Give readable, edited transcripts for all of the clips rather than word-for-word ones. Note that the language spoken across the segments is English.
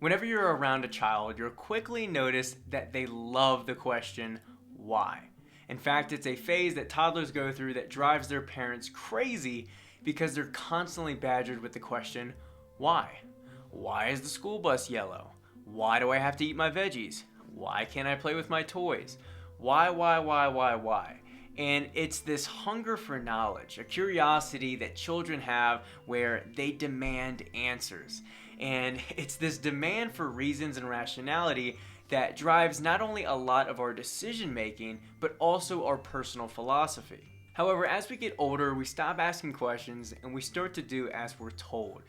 Whenever you're around a child, you'll quickly notice that they love the question, why? In fact, it's a phase that toddlers go through that drives their parents crazy because they're constantly badgered with the question, why? Why is the school bus yellow? Why do I have to eat my veggies? Why can't I play with my toys? Why? And it's this hunger for knowledge, a curiosity that children have where they demand answers. And it's this demand for reasons and rationality that drives not only a lot of our decision making, but also our personal philosophy. However, as we get older, we stop asking questions and we start to do as we're told.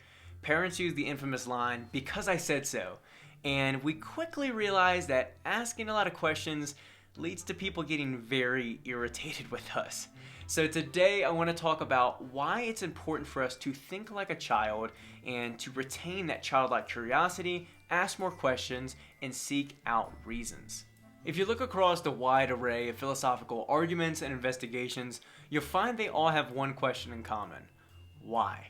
Parents use the infamous line, "because I said so." And we quickly realize that asking a lot of questions leads to people getting very irritated with us. So today I want to talk about why it's important for us to think like a child and to retain that childlike curiosity, ask more questions, and seek out reasons. If you look across the wide array of philosophical arguments and investigations, you'll find they all have one question in common: why?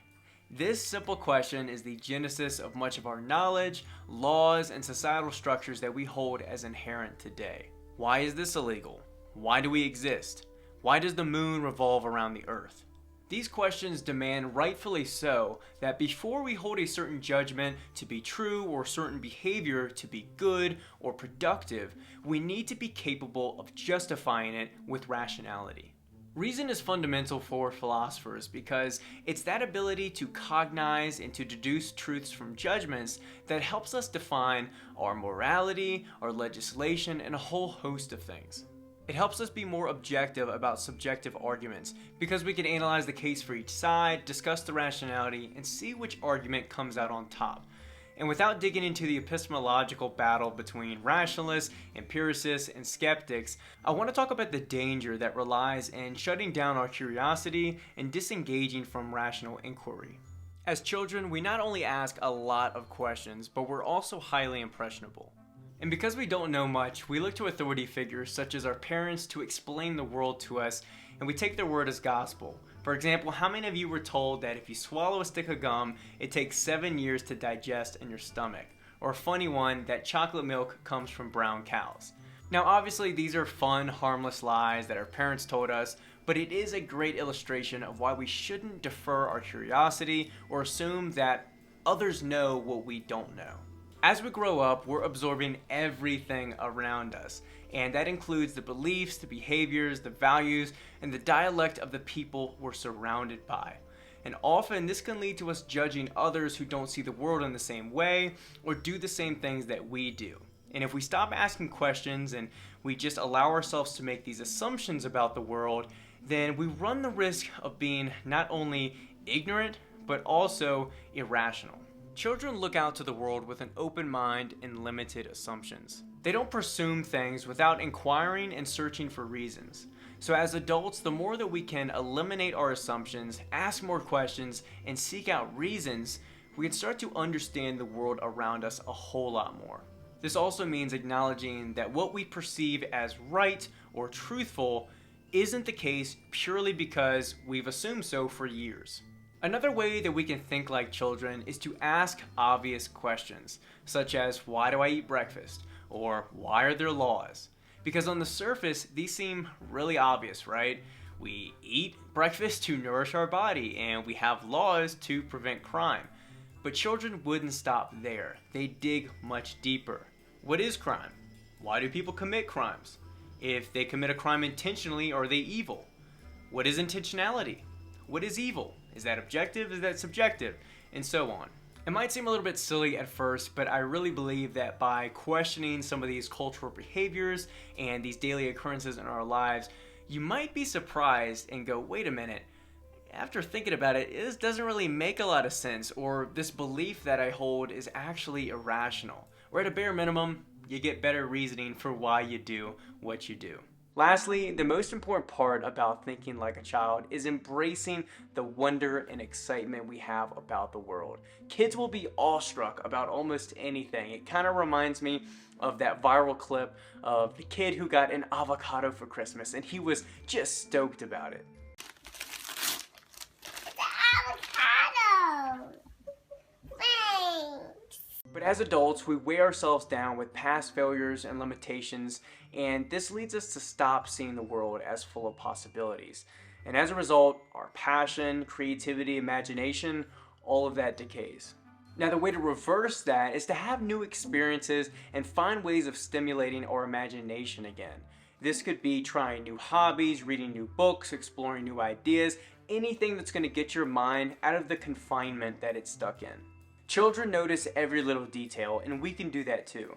This simple question is the genesis of much of our knowledge, laws, and societal structures that we hold as inherent today. Why is this illegal? Why do we exist? Why does the moon revolve around the earth? These questions demand, rightfully so, that before we hold a certain judgment to be true or certain behavior to be good or productive, we need to be capable of justifying it with rationality. Reason is fundamental for philosophers because it's that ability to cognize and to deduce truths from judgments that helps us define our morality, our legislation, and a whole host of things. It helps us be more objective about subjective arguments because we can analyze the case for each side, discuss the rationality, and see which argument comes out on top. And without digging into the epistemological battle between rationalists, empiricists, and skeptics, I want to talk about the danger that relies in shutting down our curiosity and disengaging from rational inquiry. As children, we not only ask a lot of questions, but we're also highly impressionable. And because we don't know much, we look to authority figures such as our parents to explain the world to us, and we take their word as gospel. For example, how many of you were told that if you swallow a stick of gum, it takes 7 years to digest in your stomach? Or a funny one, that chocolate milk comes from brown cows. Now obviously these are fun, harmless lies that our parents told us, but it is a great illustration of why we shouldn't defer our curiosity or assume that others know what we don't know. As we grow up, we're absorbing everything around us, and that includes the beliefs, the behaviors, the values, and the dialect of the people we're surrounded by. And often this can lead to us judging others who don't see the world in the same way or do the same things that we do. And if we stop asking questions and we just allow ourselves to make these assumptions about the world, then we run the risk of being not only ignorant, but also irrational. Children look out to the world with an open mind and limited assumptions. They don't presume things without inquiring and searching for reasons. So as adults, the more that we can eliminate our assumptions, ask more questions, and seek out reasons, we can start to understand the world around us a whole lot more. This also means acknowledging that what we perceive as right or truthful isn't the case purely because we've assumed so for years. Another way that we can think like children is to ask obvious questions, such as why do I eat breakfast? Or why are there laws? Because on the surface, these seem really obvious, right? We eat breakfast to nourish our body, and we have laws to prevent crime. But children wouldn't stop there. They dig much deeper. What is crime? Why do people commit crimes? If they commit a crime intentionally, are they evil? What is intentionality? What is evil? Is that objective? Is that subjective? And so on. It might seem a little bit silly at first, but I really believe that by questioning some of these cultural behaviors and these daily occurrences in our lives, you might be surprised and go, wait a minute, after thinking about it, this doesn't really make a lot of sense, or this belief that I hold is actually irrational. Or at a bare minimum, you get better reasoning for why you do what you do. Lastly, the most important part about thinking like a child is embracing the wonder and excitement we have about the world. Kids will be awestruck about almost anything. It kind of reminds me of that viral clip of the kid who got an avocado for Christmas, and he was just stoked about it. Avocado! Thanks! But as adults, we weigh ourselves down with past failures and limitations, and this leads us to stop seeing the world as full of possibilities. And as a result, our passion, creativity, imagination, all of that decays. Now, the way to reverse that is to have new experiences and find ways of stimulating our imagination again. This could be trying new hobbies, reading new books, exploring new ideas, anything that's going to get your mind out of the confinement that it's stuck in. Children notice every little detail, and we can do that too.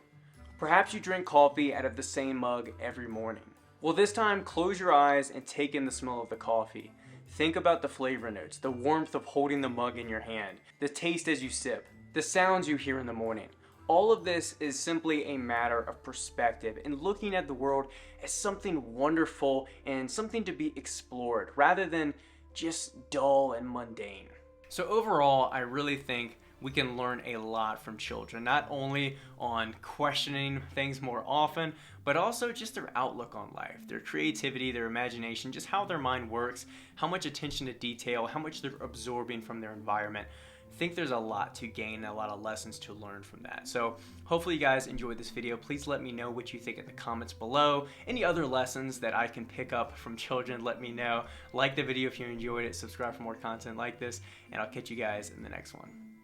Perhaps you drink coffee out of the same mug every morning. Well, this time, close your eyes and take in the smell of the coffee. Think about the flavor notes, the warmth of holding the mug in your hand, the taste as you sip, the sounds you hear in the morning. All of this is simply a matter of perspective and looking at the world as something wonderful and something to be explored rather than just dull and mundane. So overall, I really think we can learn a lot from children, not only on questioning things more often, but also just their outlook on life, their creativity, their imagination, just how their mind works, how much attention to detail, how much they're absorbing from their environment. I think there's a lot to gain, a lot of lessons to learn from that. So hopefully you guys enjoyed this video. Please let me know what you think in the comments below. Any other lessons that I can pick up from children, let me know. Like the video if you enjoyed it, subscribe for more content like this, and I'll catch you guys in the next one.